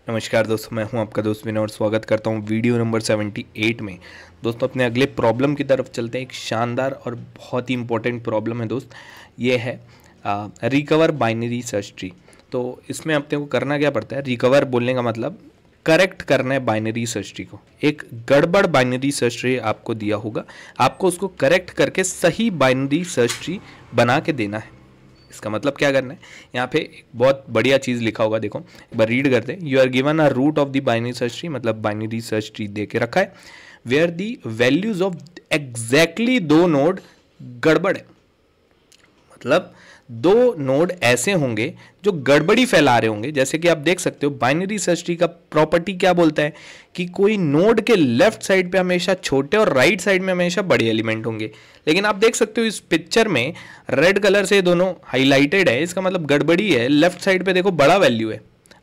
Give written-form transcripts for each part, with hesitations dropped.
नमस्कार दोस्तों, मैं हूं आपका दोस्त विनय और स्वागत करता हूं वीडियो नंबर 78 में। दोस्तों अपने अगले प्रॉब्लम की तरफ चलते हैं। एक शानदार और बहुत ही इंपॉर्टेंट प्रॉब्लम है दोस्त, ये है रिकवर बाइनरी सर्च ट्री। तो इसमें अपने को करना क्या पड़ता है, रिकवर बोलने का मतलब करेक्ट करना है बाइनरी सर्च ट्री को। एक गड़बड़ बाइनरी सर्च ट्री आपको दिया होगा, आपको उसको करेक्ट करके सही बाइनरी सर्च ट्री बना के देना है। इसका मतलब क्या करना है, यहाँ पे एक बहुत बढ़िया चीज़ लिखा होगा, देखो एक बार रीड करते हैं। You are given a root of the binary search tree, मतलब बाइनरी सर्च ट्री दे के रखा है where the values of exactly दो नोड गड़बड़ है। मतलब दो नोड ऐसे होंगे जो गड़बड़ी फैला रहे होंगे। जैसे कि आप देख सकते हो बाइनरी सर्च ट्री का प्रॉपर्टी क्या बोलता है कि कोई नोड के लेफ्ट साइड पे हमेशा छोटे और राइट साइड में हमेशा बड़े एलिमेंट होंगे। लेकिन आप देख सकते हो इस पिक्चर में रेड कलर से दोनों हाईलाइटेड है, इसका मतलब गड़बड़ी है। लेफ्ट साइड पे देखो बड़ा वैल्यू है।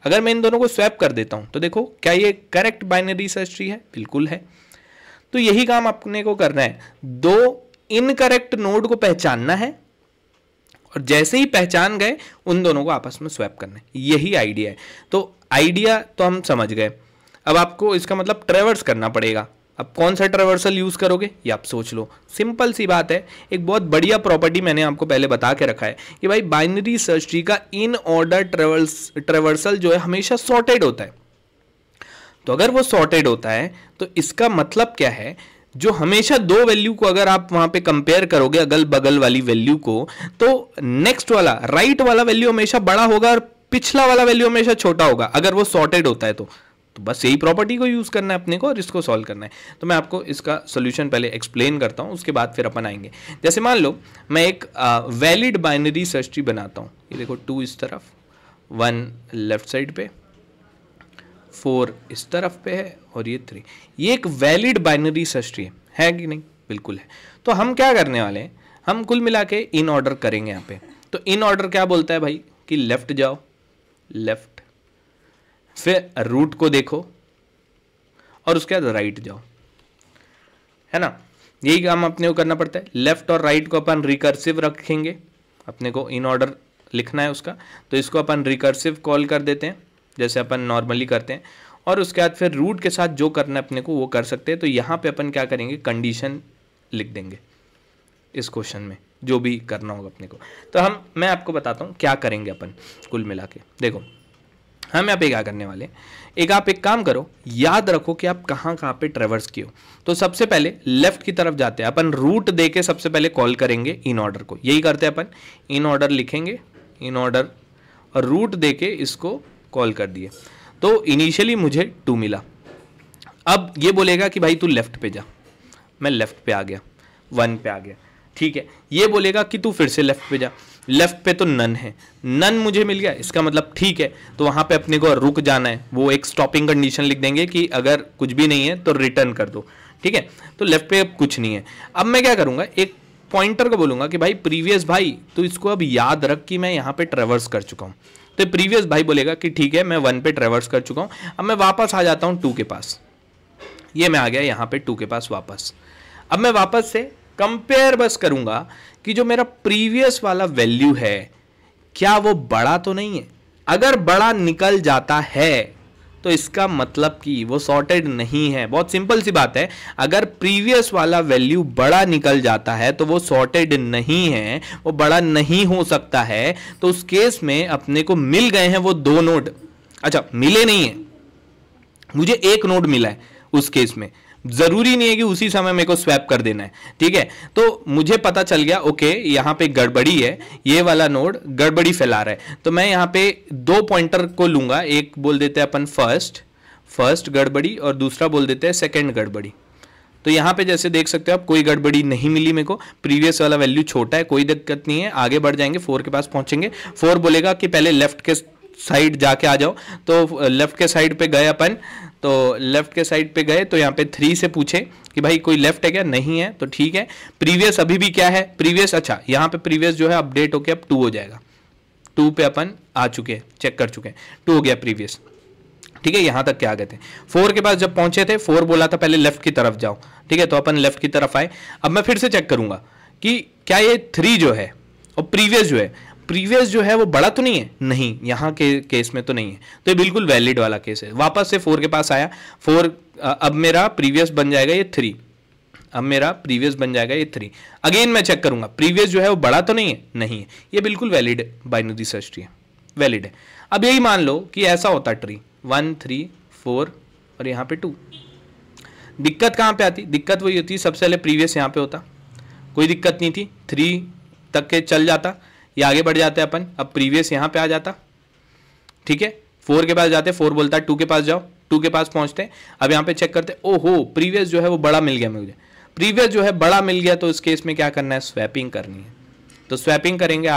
अगर मैं इन दोनों को स्वैप कर देता हूं तो देखो क्या ये करेक्ट बाइनरी सर्च ट्री है? बिल्कुल है। तो यही काम अपने को करना है, दो इनकरेक्ट नोड को पहचानना है और जैसे ही पहचान गए उन दोनों को आपस में स्वैप करना है। यही आइडिया है। तो आइडिया तो हम समझ गए, अब आपको इसका मतलब ट्रेवर्स करना पड़ेगा। अब कौन सा ट्रेवर्सल यूज करोगे ये आप सोच लो, सिंपल सी बात है। एक बहुत बढ़िया प्रॉपर्टी मैंने आपको पहले बता के रखा है कि भाई बाइनरी सर्च ट्री का इन ऑर्डर ट्रेवर्सल जो है हमेशा सॉर्टेड होता है। तो अगर वो सॉर्टेड होता है तो इसका मतलब क्या है, जो हमेशा दो वैल्यू को अगर आप वहां पे कंपेयर करोगे अगल बगल वाली वैल्यू को, तो नेक्स्ट वाला राइट वाला वैल्यू हमेशा बड़ा होगा और पिछला वाला वैल्यू हमेशा छोटा होगा अगर वो सॉर्टेड होता है। तो बस यही प्रॉपर्टी को यूज करना है अपने को और इसको सॉल्व करना है। तो मैं आपको इसका सोल्यूशन पहले एक्सप्लेन करता हूं, उसके बाद फिर अपन आएंगे। जैसे मान लो मैं एक वैलिड बाइनरी सर्च ट्री बनाता हूं। ये देखो 2 इस तरफ, 1 लेफ्ट साइड पे, 4 इस तरफ पे है और ये 3। ये एक वैलिड बाइनरी सर्च ट्री है कि नहीं? बिल्कुल है। तो हम क्या करने वाले हैं, हम कुल मिला के इन ऑर्डर करेंगे यहाँ पे। तो इन ऑर्डर क्या बोलता है भाई कि लेफ्ट जाओ, लेफ्ट, फिर रूट को देखो और उसके बाद राइट जाओ, है ना? यही काम अपने को करना पड़ता है। लेफ्ट और राइट को अपन रिकर्सिव रखेंगे, अपने को इन ऑर्डर लिखना है उसका। तो इसको अपन रिकर्सिव कॉल कर देते हैं जैसे अपन नॉर्मली करते हैं, और उसके बाद फिर रूट के साथ जो करना है अपने को वो कर सकते हैं। तो यहाँ पे अपन क्या करेंगे, कंडीशन लिख देंगे इस क्वेश्चन में, जो भी करना होगा अपने को। तो मैं आपको बताता हूँ क्या करेंगे अपन कुल मिला के। देखो हम यहाँ पे क्या करने वाले हैं, आप एक काम करो, याद रखो कि आप कहाँ कहाँ पे ट्रेवर्स किए हो। तो सबसे पहले लेफ्ट की तरफ जाते हैं अपन, रूट दे के सबसे पहले कॉल करेंगे इन ऑर्डर को। यही करते हैं अपन, इन ऑर्डर लिखेंगे, इन ऑर्डर और रूट दे के इसको कॉल कर दिए। तो इनिशियली मुझे 2 मिला। अब ये बोलेगा कि भाई तू लेफ्ट पे जा, मैं लेफ्ट पे आ गया, 1 पे आ गया, ठीक है। ये बोलेगा कि तू फिर से लेफ्ट पे जा, लेफ्ट पे तो नन है, नन मुझे मिल गया, इसका मतलब ठीक है। तो वहां पे अपने को रुक जाना है, वो एक स्टॉपिंग कंडीशन लिख देंगे कि अगर कुछ भी नहीं है तो रिटर्न कर दो, ठीक है। तो लेफ्ट पे अब कुछ नहीं है। अब मैं क्या करूंगा, एक पॉइंटर को बोलूंगा कि भाई प्रीवियस भाई तो इसको अब याद रख कि मैं यहाँ पे ट्रेवर्स कर चुका हूँ। तो प्रीवियस भाई बोलेगा कि ठीक है मैं 1 पे ट्रेवर्स कर चुका हूँ। अब मैं वापस आ जाता हूँ 2 के पास, ये मैं आ गया यहाँ पे 2 के पास वापस। अब मैं वापस से कंपेयर बस करूंगा कि जो मेरा प्रीवियस वाला वैल्यू है क्या वो बड़ा तो नहीं है। अगर बड़ा निकल जाता है तो इसका मतलब कि वो सॉर्टेड नहीं है। बहुत सिंपल सी बात है, अगर प्रीवियस वाला वैल्यू बड़ा निकल जाता है तो वो सॉर्टेड नहीं है, वो बड़ा नहीं हो सकता है। तो उस केस में अपने को मिल गए हैं वो 2 नोड। अच्छा मिले नहीं है, मुझे 1 नोड मिला है। उस केस में जरूरी नहीं है कि उसी समय मेरे को स्वैप कर देना है, ठीक है। तो मुझे पता चल गया ओके यहाँ पे गड़बड़ी है, ये वाला नोड गड़बड़ी फैला रहा है। तो मैं यहाँ पे 2 पॉइंटर को लूंगा, एक बोल देते हैं अपन फर्स्ट गड़बड़ी और दूसरा बोल देते हैं सेकंड गड़बड़ी। तो यहाँ पे जैसे देख सकते हो आप, कोई गड़बड़ी नहीं मिली मेरे को, प्रीवियस वाला वैल्यू छोटा है, कोई दिक्कत नहीं है। आगे बढ़ जाएंगे, 4 के पास पहुंचेंगे। 4 बोलेगा कि पहले लेफ्ट के साइड जाके आ जाओ। तो लेफ्ट के साइड पे गए अपन, तो लेफ्ट के साइड पे गए तो यहाँ पे 3 से पूछे कि भाई कोई लेफ्ट है क्या? नहीं है, तो ठीक है। प्रीवियस अभी भी क्या है, प्रीवियस, अच्छा यहाँ पे प्रीवियस जो है अपडेट होके अब 2 हो जाएगा। 2 पे अपन आ चुके हैं, चेक कर चुके हैं, 2 हो गया प्रीवियस, ठीक है। यहां तक क्या आ गए थे। 4 के पास जब पहुंचे थे, 4 बोला था पहले लेफ्ट की तरफ जाओ, ठीक है। तो अपन लेफ्ट की तरफ आए। अब मैं फिर से चेक करूंगा कि क्या ये 3 जो है और प्रीवियस जो है, प्रीवियस जो है वो बड़ा तो नहीं है, नहीं, यहाँ के केस में तो नहीं है, तो ये बिल्कुल वैलिड वाला केस है। वापस से 4 के पास आया, 4 अब मेरा प्रीवियस बन जाएगा ये 3, अब मेरा प्रीवियस बन जाएगा ये 3। अगेन मैं चेक करूंगा प्रीवियस जो है वो बड़ा तो नहीं है, नहीं है, ये बिल्कुल वैलिड बाइनरी सर्च ट्री है, वैलिड है। अब यही मान लो कि ऐसा होता ट्री 1 3 4 और यहाँ पे 2, दिक्कत कहाँ पे आती? दिक्कत वही होती सबसे पहले प्रीवियस यहाँ पे होता, कोई दिक्कत नहीं थी, 3 तक के चल जाता, ये आगे बढ़ जाते अपन, अब प्रीवियस यहाँ पे आ जाता, ठीक है, 4 के पास जाते, 4 बोलता है 2 के पास जाओ, 2 के पास पहुंचते, अब यहाँ पे चेक करते, ओहो प्रीवियस जो है वो बड़ा मिल गया मुझे, प्रीवियस जो है बड़ा मिल गया, तो इस केस में क्या करना है? स्वैपिंग करनी है, तो स्वैपिंग करेंगे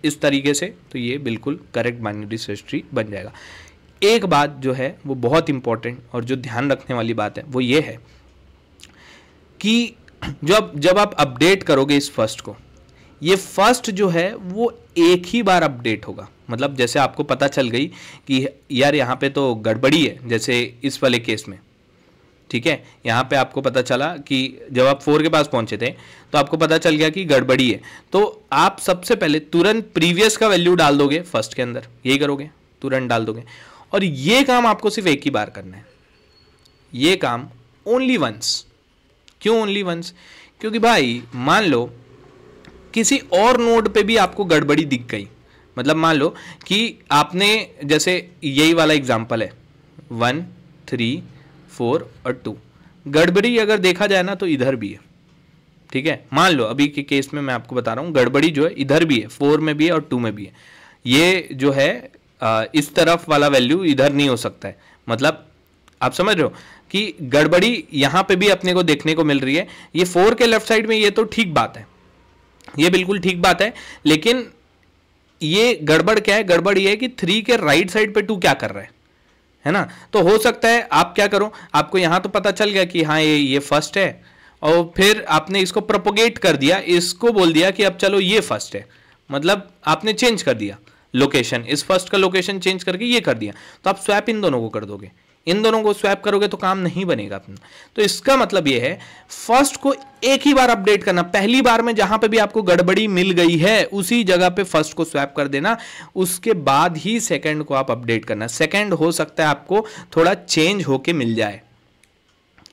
इस तरीके से, तो ये बिल्कुल करेक्ट बाइनरी सर्च ट्री बन जाएगा। एक बात जो है वो बहुत इंपॉर्टेंट और जो ध्यान रखने वाली बात है वो ये है कि जब आप अपडेट करोगे इस फर्स्ट को, ये फर्स्ट जो है वो एक ही बार अपडेट होगा। मतलब जैसे आपको पता चल गई कि यार यहाँ पे तो गड़बड़ी है, जैसे इस वाले केस में, ठीक है, यहाँ पे आपको पता चला कि जब आप 4 के पास पहुंचे थे तो आपको पता चल गया कि गड़बड़ी है, तो आप सबसे पहले तुरंत प्रीवियस का वैल्यू डाल दोगे फर्स्ट के अंदर, यही करोगे, तुरंत डाल दोगे। और ये काम आपको सिर्फ एक ही बार करना है, ये काम ओनली वंस। क्यों ओनली वंस? क्योंकि भाई मान लो किसी और नोड पे भी आपको गड़बड़ी दिख गई, मतलब मान लो कि आपने, जैसे यही वाला एग्जांपल है 1 3 4 और 2, गड़बड़ी अगर देखा जाए ना तो इधर भी है, ठीक है, मान लो अभी के केस में मैं आपको बता रहा हूँ गड़बड़ी जो है इधर भी है, 4 में भी है और 2 में भी है। ये जो है इस तरफ वाला वैल्यू इधर नहीं हो सकता है, मतलब आप समझ रहे हो कि गड़बड़ी यहाँ पे भी अपने को देखने को मिल रही है। ये 4 के लेफ्ट साइड में, ये तो ठीक बात है, ये बिल्कुल ठीक बात है, लेकिन ये गड़बड़ क्या है? गड़बड़ ये है कि 3 के राइट साइड पे 2 क्या कर रहा है ना? तो हो सकता है आप क्या करो, आपको यहां तो पता चल गया कि हाँ ये फर्स्ट है, और फिर आपने इसको प्रोपोगेट कर दिया, इसको बोल दिया कि अब चलो ये फर्स्ट है, मतलब आपने चेंज कर दिया लोकेशन, इस फर्स्ट का लोकेशन चेंज करके ये कर दिया, तो आप स्वैप इन दोनों को कर दोगे, इन दोनों को स्वैप करोगे तो काम नहीं बनेगा अपना। तो इसका मतलब ये है फर्स्ट को एक ही बार अपडेट करना, पहली बार में जहां पे भी आपको गड़बड़ी मिल गई है उसी जगह पे फर्स्ट को स्वैप कर देना, उसके बाद ही सेकंड को आप अपडेट करना। सेकंड हो सकता है आपको थोड़ा चेंज होके मिल जाए।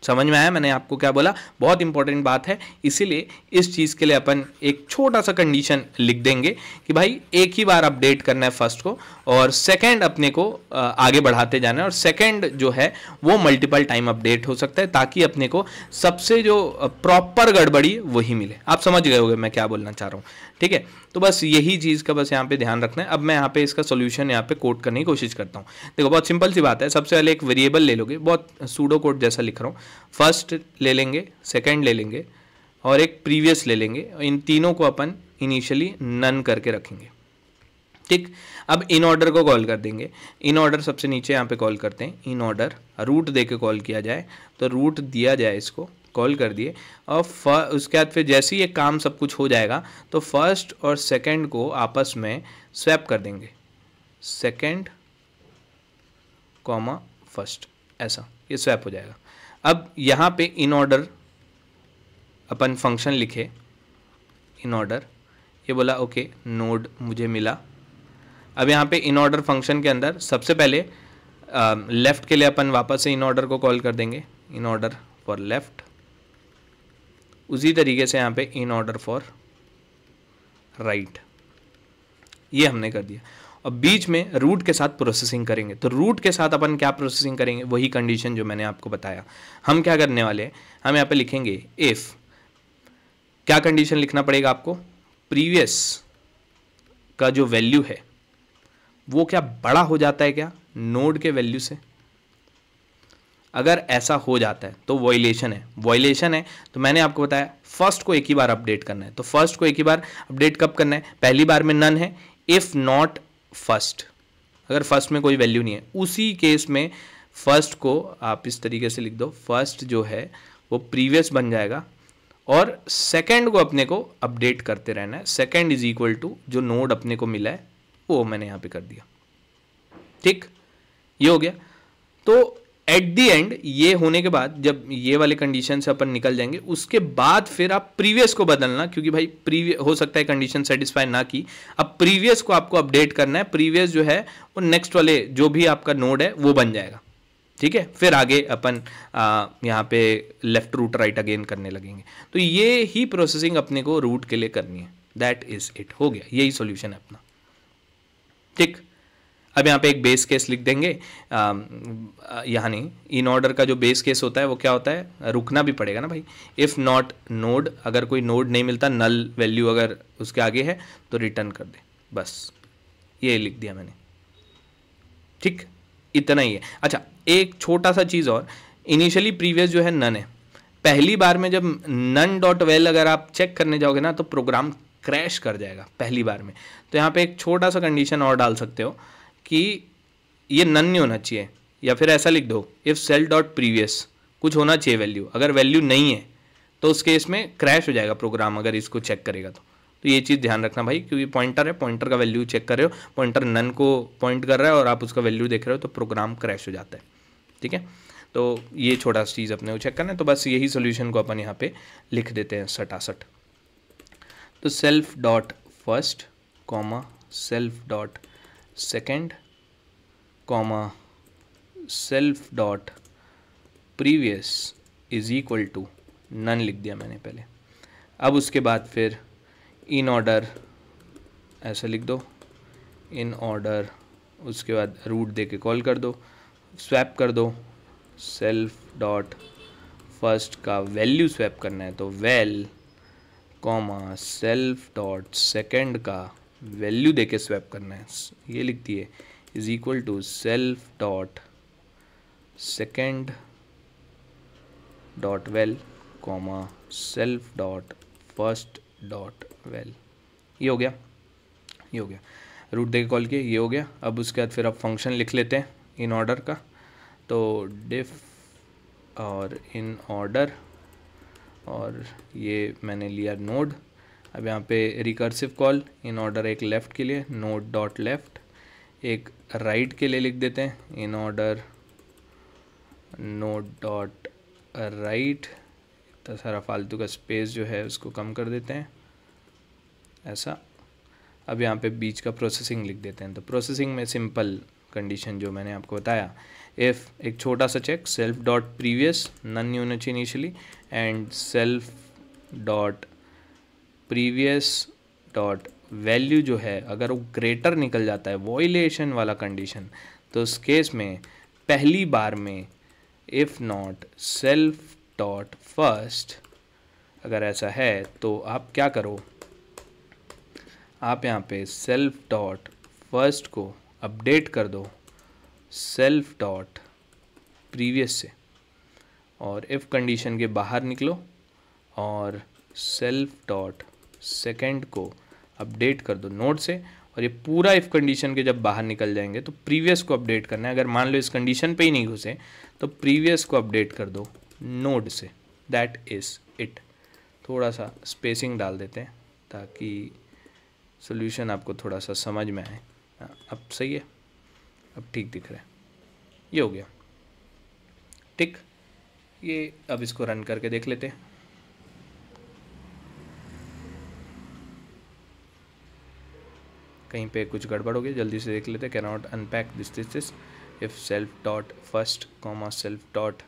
समझ में आया मैंने आपको क्या बोला? बहुत इंपॉर्टेंट बात है, इसीलिए इस चीज़ के लिए अपन एक छोटा सा कंडीशन लिख देंगे कि भाई एक ही बार अपडेट करना है फर्स्ट को, और सेकंड अपने को आगे बढ़ाते जाना है, और सेकंड जो है वो मल्टीपल टाइम अपडेट हो सकता है, ताकि अपने को सबसे जो प्रॉपर गड़बड़ी वही मिले। आप समझ गए होंगे मैं क्या बोलना चाह रहा हूँ, ठीक है? तो बस यही चीज़ का बस यहाँ पे ध्यान रखना है। अब मैं यहाँ पे इसका सोल्यूशन यहाँ पे कोड करने की कोशिश करता हूँ। देखो बहुत सिंपल सी बात है, सबसे पहले एक वेरिएबल ले लोगे, बहुत सूडो कोड जैसा लिख रहा हूँ, फर्स्ट ले लेंगे, सेकंड ले लेंगे और एक प्रीवियस ले लेंगे, इन तीनों को अपन इनिशियली नन करके रखेंगे, ठीक। अब इन ऑर्डर को कॉल कर देंगे, इन ऑर्डर सबसे नीचे यहाँ पे कॉल करते हैं, इन ऑर्डर रूट दे के कॉल किया जाए, तो रूट दिया जाए, इसको कॉल कर दिए, और उसके बाद फिर जैसे ही ये काम सब कुछ हो जाएगा तो फर्स्ट और सेकंड को आपस में स्वैप कर देंगे, सेकंड कॉमा फर्स्ट, ऐसा ये स्वैप हो जाएगा। अब यहाँ पे इन ऑर्डर अपन फंक्शन लिखे, इन ऑर्डर, ये बोला ओके नोड मुझे मिला। अब यहाँ पे इन ऑर्डर फंक्शन के अंदर सबसे पहले लेफ़्ट के लिए अपन वापस से इन ऑर्डर को कॉल कर देंगे, इन ऑर्डर फॉर लेफ़्ट, उसी तरीके से यहाँ पे इन ऑर्डर फॉर राइट, ये हमने कर दिया। और बीच में रूट के साथ प्रोसेसिंग करेंगे, तो रूट के साथ अपन क्या प्रोसेसिंग करेंगे, वही कंडीशन जो मैंने आपको बताया। हम क्या करने वाले हैं, हम यहाँ पे लिखेंगे इफ़, क्या कंडीशन लिखना पड़ेगा आपको, प्रीवियस का जो वैल्यू है वो क्या बड़ा हो जाता है क्या नोड के वैल्यू से? अगर ऐसा हो जाता है तो वॉयलेशन है, वॉयलेशन है तो मैंने आपको बताया फर्स्ट को एक ही बार अपडेट करना है। तो फर्स्ट को एक ही बार अपडेट कब करना है, पहली बार में नन है, इफ़ नॉट फर्स्ट, अगर फर्स्ट में कोई वैल्यू नहीं है, उसी केस में फर्स्ट को आप इस तरीके से लिख दो, फर्स्ट जो है वो प्रीवियस बन जाएगा, और सेकंड को अपने को अपडेट करते रहना है, सेकंड इज इक्वल टू जो नोड अपने को मिला है वो मैंने यहाँ पे कर दिया, ठीक, ये हो गया। तो एट दी एंड ये होने के बाद जब ये वाले कंडीशन से अपन निकल जाएंगे, उसके बाद फिर आप प्रीवियस को बदलना, क्योंकि भाई प्रीवियस हो सकता है कंडीशन सेटिस्फाई ना की, अब प्रीवियस को आपको अपडेट करना है। प्रीवियस जो है वो नेक्स्ट वाले जो भी आपका नोड है वो बन जाएगा, ठीक है। फिर आगे अपन यहाँ पे लेफ्ट रूट राइट अगेन करने लगेंगे। तो ये ही प्रोसेसिंग अपने को रूट के लिए करनी है। दैट इज इट, हो गया, यही सॉल्यूशन है अपना, ठीक। अब यहाँ पे एक बेस केस लिख देंगे, यहाँ नहीं, इन ऑर्डर का जो बेस केस होता है वो क्या होता है, रुकना भी पड़ेगा ना भाई। इफ़ नॉट नोड, अगर कोई नोड नहीं मिलता, नल वैल्यू अगर उसके आगे है तो रिटर्न कर दे, बस ये लिख दिया मैंने, ठीक, इतना ही है। अच्छा, एक छोटा सा चीज़ और, इनिशियली प्रीवियस जो है नन है, पहली बार में जब नन डॉट वेल अगर आप चेक करने जाओगे ना तो प्रोग्राम क्रैश कर जाएगा पहली बार में। तो यहाँ पे एक छोटा सा कंडीशन और डाल सकते हो कि ये नन नहीं होना चाहिए, या फिर ऐसा लिख दो इफ़ सेल डॉट प्रीवियस, कुछ होना चाहिए वैल्यू, अगर वैल्यू नहीं है तो उस केस में क्रैश हो जाएगा प्रोग्राम अगर इसको चेक करेगा तो ये चीज़ ध्यान रखना भाई, क्योंकि पॉइंटर है, पॉइंटर का वैल्यू चेक कर रहे हो, पॉइंटर नन को पॉइंट कर रहा है और आप उसका वैल्यू देख रहे हो तो प्रोग्राम क्रैश हो जाता है, ठीक है। तो ये छोटा सा चीज़ अपने को चेक करना है। तो बस यही सोल्यूशन को अपन यहाँ पे लिख देते हैं सटासट। तो self dot first comma self dot second comma self dot previous is equal to none लिख दिया मैंने पहले। अब उसके बाद फिर इन ऑर्डर ऐसा लिख दो, इन ऑर्डर, उसके बाद रूट दे के कॉल कर दो, स्वैप कर दो, सेल्फ डॉट फर्स्ट का वैल्यू स्वैप करना है तो val comma self dot second का वैल्यू दे के स्वैप करना है, ये लिख दिए, is equal to self dot second dot val comma self dot first dot val. ये हो गया, ये हो गया, रूट दे के कॉल किया, ये हो गया। अब उसके बाद फिर आप फंक्शन लिख लेते हैं इन ऑर्डर का, तो डिफ और इन ऑर्डर, और ये मैंने लिया नोड। अब यहाँ पे रिकर्सिव कॉल, इन ऑर्डर एक लेफ़्ट के लिए नोड डॉट लेफ़्ट, एक राइट के लिए लिख देते हैं in order node dot right, इतना सारा फालतू का स्पेस जो है उसको कम कर देते हैं ऐसा। अब यहाँ पे बीच का प्रोसेसिंग लिख देते हैं। तो प्रोसेसिंग में सिंपल कंडीशन जो मैंने आपको बताया, इफ़ एक छोटा सा चेक, सेल्फ डॉट प्रीवियस नन नहीं होना चाहिए initially, and self dot previous dot value जो है अगर वो ग्रेटर निकल जाता है, वॉयलेशन वाला कंडीशन, तो उस केस में पहली बार में if not self dot first, अगर ऐसा है तो आप क्या करो, आप यहाँ पे सेल्फ डॉट फर्स्ट को अपडेट कर दो सेल्फ डॉट प्रीवियस से, और इफ़ कंडीशन के बाहर निकलो और सेल्फ डॉट सेकेंड को अपडेट कर दो नोड से, और ये पूरा इफ़ कंडीशन के जब बाहर निकल जाएंगे तो प्रीवियस को अपडेट करना है। अगर मान लो इस कंडीशन पे ही नहीं घुसे तो प्रीवियस को अपडेट कर दो नोड से। That is it. थोड़ा सा स्पेसिंग डाल देते हैं ताकि सॉल्यूशन आपको थोड़ा सा समझ में आए। अब सही है, अब ठीक दिख रहा है, ये हो गया ठीक। ये अब इसको रन करके देख लेते हैं। कहीं पे कुछ गड़बड़ हो गई, जल्दी से देख लेते हैं। Can not unpack this if self dot first comma self dot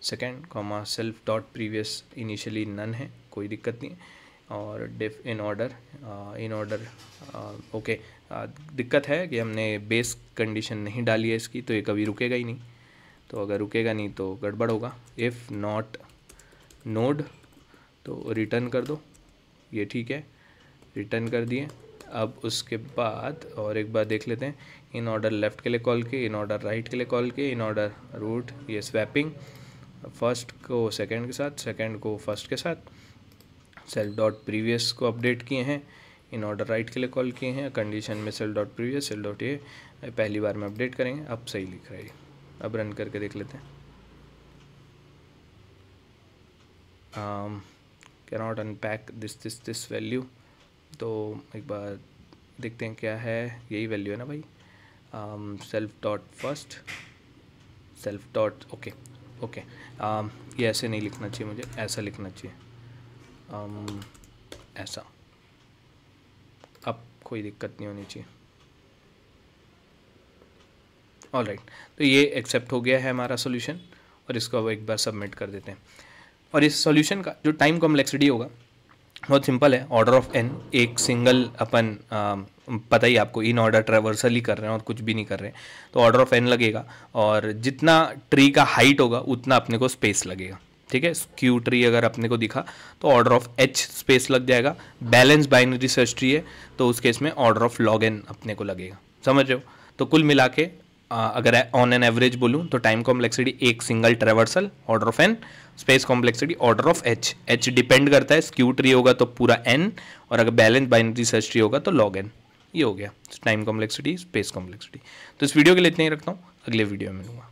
second comma self dot previous initially none है, कोई दिक्कत नहीं है। और डिफ इन ऑर्डर ओके, दिक्कत है कि हमने बेस कंडीशन नहीं डाली है इसकी, तो ये कभी रुकेगा ही नहीं। तो अगर रुकेगा नहीं तो गड़बड़ होगा। इफ़ नॉट नोड तो रिटर्न कर दो, ये ठीक है, रिटर्न कर दिए। अब उसके बाद और एक बार देख लेते हैं, इन ऑर्डर लेफ़्ट के लिए कॉल किए, इन ऑर्डर राइट के लिए कॉल किए, इन ऑर्डर रूट, ये स्वैपिंग, फर्स्ट को सेकंड के साथ, सेकंड को फर्स्ट के साथ, सेल्फ डॉट प्रीवियस को अपडेट किए हैं, इन ऑर्डर राइट के लिए कॉल किए हैं, कंडीशन में self dot previous self dot ये पहली बार में अपडेट करेंगे। अब सही लिख रहा है। अब रन करके देख लेते हैं। Can not unpack this value, तो एक बार देखते हैं क्या है। यही वैल्यू है ना भाई, self dot first self dot okay okay, ये ऐसे नहीं लिखना चाहिए, मुझे ऐसा लिखना चाहिए, ऐसा। अब कोई दिक्कत नहीं होनी चाहिए। ऑलराइट, तो ये एक्सेप्ट हो गया है हमारा सॉल्यूशन, और इसको अब एक बार सबमिट कर देते हैं। और इस सॉल्यूशन का जो टाइम कॉम्प्लेक्सिटी होगा बहुत सिंपल है, ऑर्डर ऑफ n, एक सिंगल अपन पता ही आपको इन ऑर्डर ट्रेवर्सल ही कर रहे हैं और कुछ भी नहीं कर रहे हैं, तो ऑर्डर ऑफ n लगेगा, और जितना ट्री का हाइट होगा उतना अपने को स्पेस लगेगा। ठीक है, स्क्यू ट्री अगर अपने को दिखा तो ऑर्डर ऑफ h स्पेस लग जाएगा। बैलेंस बाइनरी सर्च ट्री है तो उस केस में ऑर्डर ऑफ log n अपने को लगेगा। समझ रहे हो? तो कुल मिला के अगर ऑन एन एवरेज बोलूँ तो टाइम कॉम्प्लेक्सिटी एक single traversal order of n, space complexity order of h depend करता है, स्क्यू ट्री होगा तो पूरा n, और अगर बैलेंस बाइनरी सर्च ट्री होगा तो log n। ये हो गया टाइम कॉम्प्लेक्सिटी, स्पेस कॉम्प्लेक्सिटी। तो इस वीडियो के लिए इतना ही रखता हूँ, अगले वीडियो में मिलूंगा।